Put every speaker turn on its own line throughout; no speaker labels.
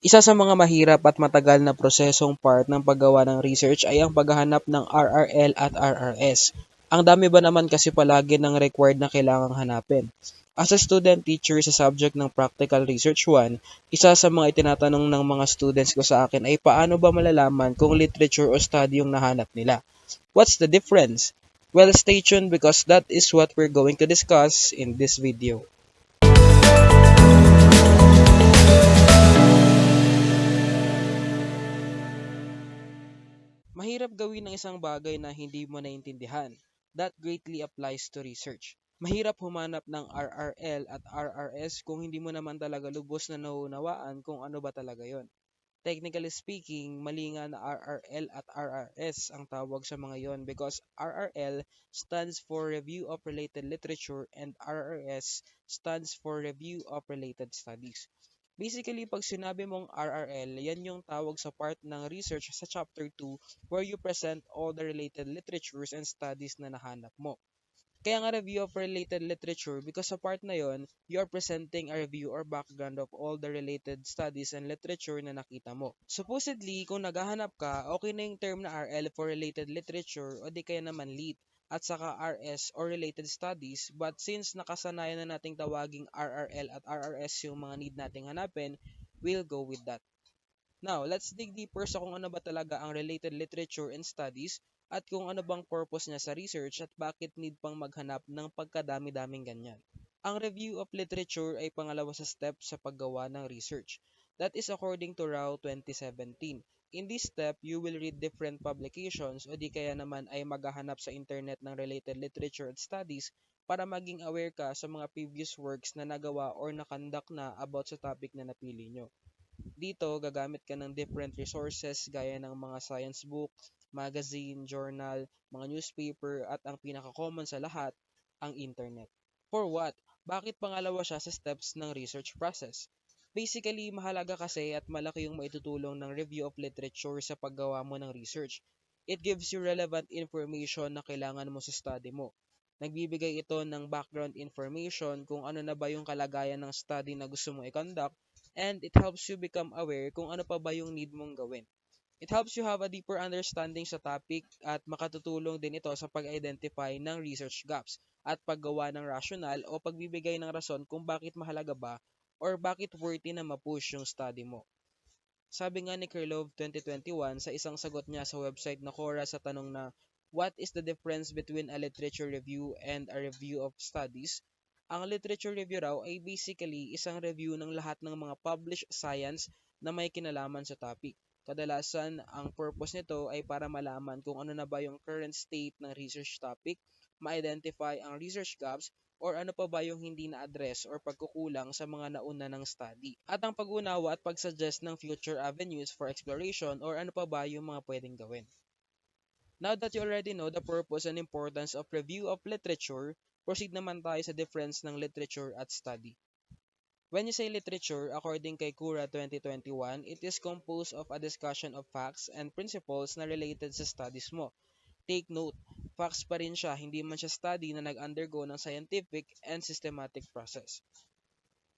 Isa sa mga mahirap at matagal na prosesong part ng paggawa ng research ay ang paghahanap ng RRL at RRS. Ang dami ba naman kasi palagi ng required na kailangang hanapin? As a student teacher sa subject ng Practical Research 1, isa sa mga itinatanong ng mga students ko sa akin ay paano ba malalaman kung literature o study yung nahanap nila? What's the difference? Well, stay tuned because that is what we're going to discuss in this video. Mahirap gawin ng isang bagay na hindi mo naintindihan. That greatly applies to research. Mahirap humanap ng RRL at RRS kung hindi mo naman talaga lubos na nauunawaan kung ano ba talaga yon. Technically speaking, mali nga na RRL at RRS ang tawag sa mga yon because RRL stands for Review of Related Literature and RRS stands for Review of Related Studies. Basically, pag sinabi mong RRL, yan yung tawag sa part ng research sa chapter 2 where you present all the related literatures and studies na nahanap mo. Kaya nga review of related literature because sa part na yon, you are presenting a review or background of all the related studies and literature na nakita mo. Supposedly, kung naghahanap ka, okay na yung term na RL for related literature o di kaya naman LEAT at saka RS or related studies, but since nakasanayan na nating tawaging RRL at RRS yung mga need nating hanapin, we'll go with that. Now, let's dig deeper sa kung ano ba talaga ang related literature and studies at kung ano bang purpose niya sa research at bakit need pang maghanap ng pagkadami-daming ganyan. Ang review of literature ay pangalawa sa step sa paggawa ng research. That is according to RAW 2017. In this step, you will read different publications o di kaya naman ay maghahanap sa internet ng related literature at studies para maging aware ka sa mga previous works na nagawa or nakandak na about sa topic na napili nyo. Dito, gagamit ka ng different resources gaya ng mga science book, magazine, journal, mga newspaper, at ang pinaka-common sa lahat, ang internet. For what? Bakit pangalawa siya sa steps ng research process? Basically, mahalaga kasi at malaki yung maitutulong ng review of literature sa paggawa mo ng research. It gives you relevant information na kailangan mo sa study mo. Nagbibigay ito ng background information kung ano na ba yung kalagayan ng study na gusto mong i-conduct and it helps you become aware kung ano pa ba yung need mong gawin. It helps you have a deeper understanding sa topic at makatutulong din ito sa pag-identify ng research gaps at paggawa ng rational o pagbibigay ng rason kung bakit mahalaga ba or bakit worthy na ma-push yung study mo. Sabi nga ni Krylov 2021 sa isang sagot niya sa website na Quora sa tanong na what is the difference between a literature review and a review of studies? Ang literature review raw ay basically isang review ng lahat ng mga published science na may kinalaman sa topic. Kadalasan, ang purpose nito ay para malaman kung ano na ba yung current state ng research topic, ma-identify ang research gaps, or ano pa ba yung hindi na-address or pagkukulang sa mga nauna ng study. At ang pag-unawa at pag-suggest ng future avenues for exploration or ano pa ba yung mga pwedeng gawin. Now that you already know the purpose and importance of review of literature, proceed naman tayo sa difference ng literature at study. When you say literature, according kay Cura 2021, it is composed of a discussion of facts and principles na related sa studies mo. Take note, facts pa rin siya, hindi man siya study na nag-undergo ng scientific and systematic process.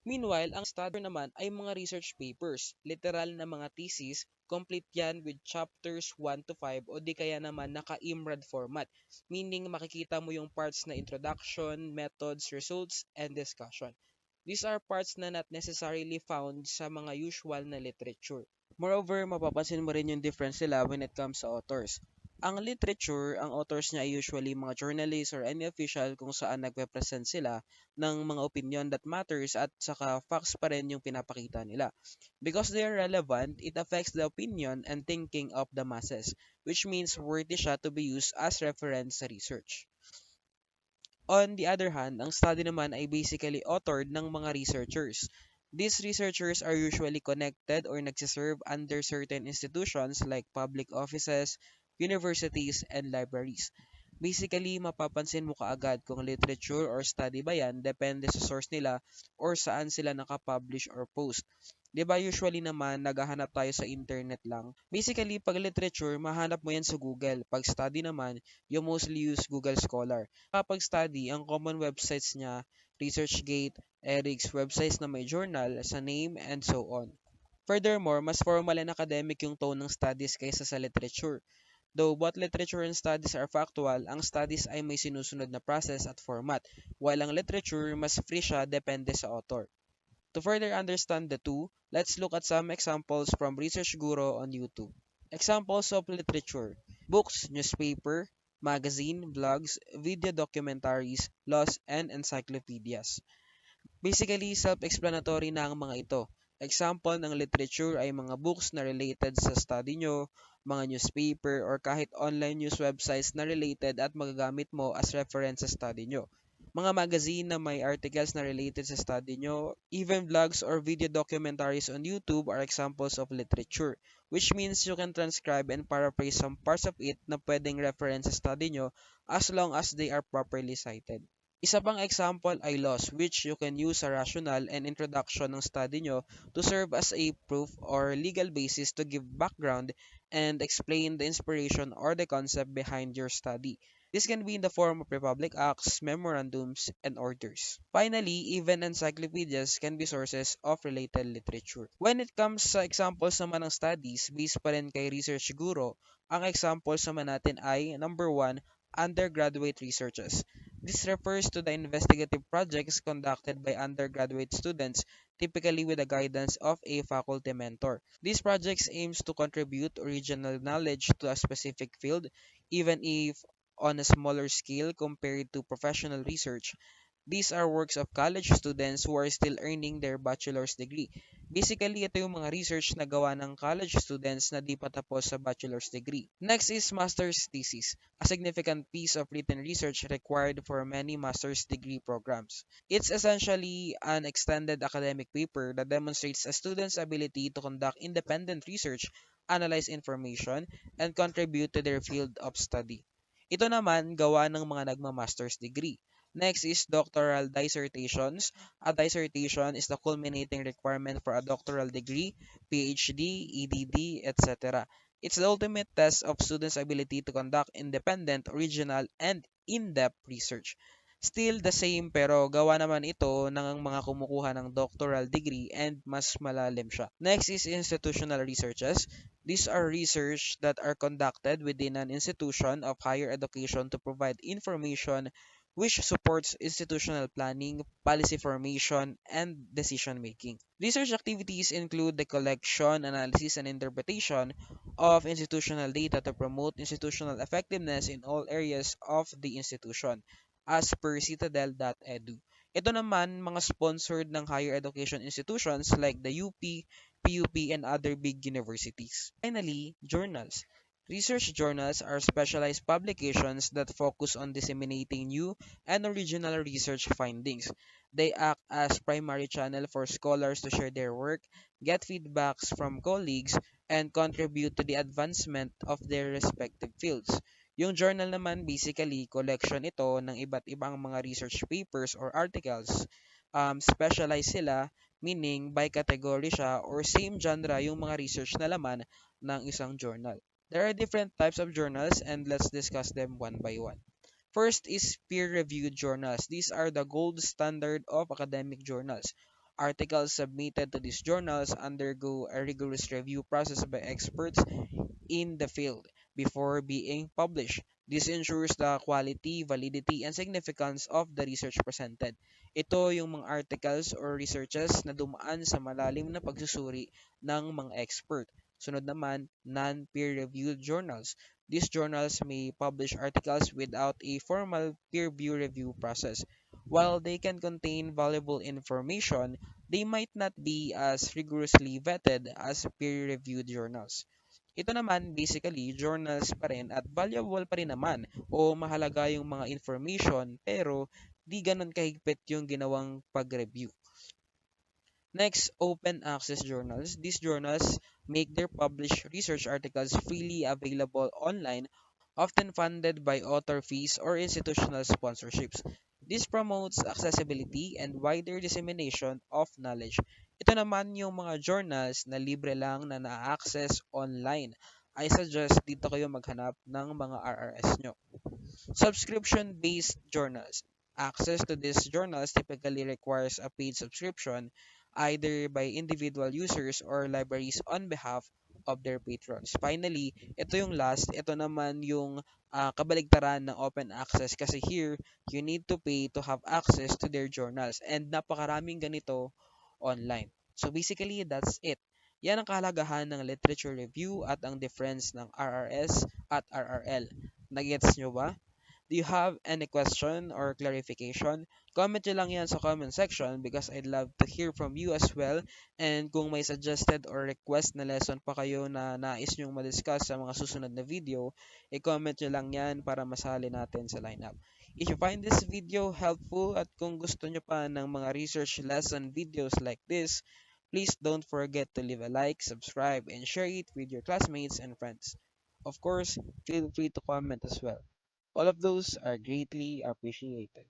Meanwhile, ang study naman ay mga research papers, literal na mga thesis, complete yan with chapters 1 to 5 o di kaya naman naka-IMRAD format, meaning makikita mo yung parts na introduction, methods, results, and discussion. These are parts na not necessarily found sa mga usual na literature. Moreover, mapapansin mo rin yung difference nila when it comes sa authors. Ang literature, ang authors niya ay usually mga journalists or any official kung saan nagpe-present sila ng mga opinion that matters at saka facts pa rin yung pinapakita nila. Because they are relevant, it affects the opinion and thinking of the masses, which means worthy siya to be used as reference sa research. On the other hand, ang study naman ay basically authored ng mga researchers. These researchers are usually connected or nagsiserve under certain institutions like public offices, universities, and libraries. Basically, mapapansin mo kaagad kung literature or study ba yan, depende sa source nila or saan sila nakapublish or post. 'Di ba usually naman naghahanap tayo sa internet lang. Basically, pag literature, mahanap mo yan sa Google. Pag study naman, you mostly use Google Scholar. Kapag study, ang common websites niya, ResearchGate, ERICS, websites na may journal, sa name, and so on. Furthermore, mas formal and academic yung tone ng studies kaysa sa literature. Though both literature and studies are factual, ang studies ay may sinusunod na process at format, while ang literature mas free siya depende sa author. To further understand the two, let's look at some examples from Research Guru on YouTube. Examples of literature: books, newspaper, magazine, blogs, video documentaries, laws, and encyclopedias. Basically, self-explanatory na ang mga ito. Example ng literature ay mga books na related sa study nyo, mga newspaper, or kahit online news websites na related at magagamit mo as reference sa study nyo. Mga magazine na may articles na related sa study nyo, even vlogs or video documentaries on YouTube are examples of literature, which means you can transcribe and paraphrase some parts of it na pwedeng reference sa study nyo as long as they are properly cited. Isa pang example ay laws, which you can use sa rational and introduction ng study nyo to serve as a proof or legal basis to give background and explain the inspiration or the concept behind your study. This can be in the form of Republic Acts, memorandums, and orders. Finally, even encyclopedias can be sources of related literature. When it comes sa examples naman ng studies, based pa rin kay Research Guru, ang examples naman natin ay number 1, undergraduate researches. This refers to the investigative projects conducted by undergraduate students, typically with the guidance of a faculty mentor. These projects aims to contribute original knowledge to a specific field, even if on a smaller scale compared to professional research. These are works of college students who are still earning their bachelor's degree. Basically, ito yung mga research na gawa ng college students na di pa tapos sa bachelor's degree. Next is master's thesis, a significant piece of written research required for many master's degree programs. It's essentially an extended academic paper that demonstrates a student's ability to conduct independent research, analyze information, and contribute to their field of study. Ito naman gawa ng mga nagma-master's degree. Next is doctoral dissertations. A dissertation is the culminating requirement for a doctoral degree, PhD, EDD, etc. It's the ultimate test of students' ability to conduct independent, original, and in-depth research. Still the same pero gawa naman ito ng mga kumukuha ng doctoral degree and mas malalim siya. Next is institutional researches. These are research that are conducted within an institution of higher education to provide information which supports institutional planning, policy formation, and decision making. Research activities include the collection, analysis, and interpretation of institutional data to promote institutional effectiveness in all areas of the institution, as per citadel.edu. Ito naman mga sponsored ng higher education institutions like the UP, PUP, and other big universities. Finally, journals. Research journals are specialized publications that focus on disseminating new and original research findings. They act as primary channel for scholars to share their work, get feedbacks from colleagues, and contribute to the advancement of their respective fields. Yung journal naman basically collection ito ng iba't ibang mga research papers or articles. Specialized sila, meaning by category siya or same genre yung mga research na laman ng isang journal. There are different types of journals and let's discuss them one by one. First is peer-reviewed journals. These are the gold standard of academic journals. Articles submitted to these journals undergo a rigorous review process by experts in the field before being published. This ensures the quality, validity, and significance of the research presented. Ito yung mga articles or researches na dumaan sa malalim na pagsusuri ng mga expert. Sunod naman, non-peer-reviewed journals. These journals may publish articles without a formal peer review process. While they can contain valuable information, they might not be as rigorously vetted as peer-reviewed journals. Ito naman, basically, journals pa rin at valuable pa rin naman o mahalaga yung mga information pero di ganun kahigpit yung ginawang pag-review. Next, open access journals. These journals make their published research articles freely available online, often funded by author fees or institutional sponsorships. This promotes accessibility and wider dissemination of knowledge. Ito naman yung mga journals na libre lang na na-access online. I suggest dito kayo maghanap ng mga RRS nyo. Subscription-based journals. Access to these journals typically requires a paid subscription. either by individual users or libraries on behalf of their patrons. Finally, ito yung last, ito naman yung kabaligtaran ng open access kasi here, you need to pay to have access to their journals and napakaraming ganito online. So basically, that's it. Yan ang kahalagahan ng literature review at ang difference ng RRS at RRL. Nagets nyo ba? Do you have any question or clarification? Comment nyo lang yan sa comment section because I'd love to hear from you as well. And kung may suggested or request na lesson pa kayo na nais nyong madiscuss sa mga susunod na video, i-comment nyo lang yan para masali natin sa lineup. If you find this video helpful at kung gusto nyo pa ng mga research lesson videos like this, please don't forget to leave a like, subscribe, and share it with your classmates and friends. Of course, feel free to comment as well. All of those are greatly appreciated.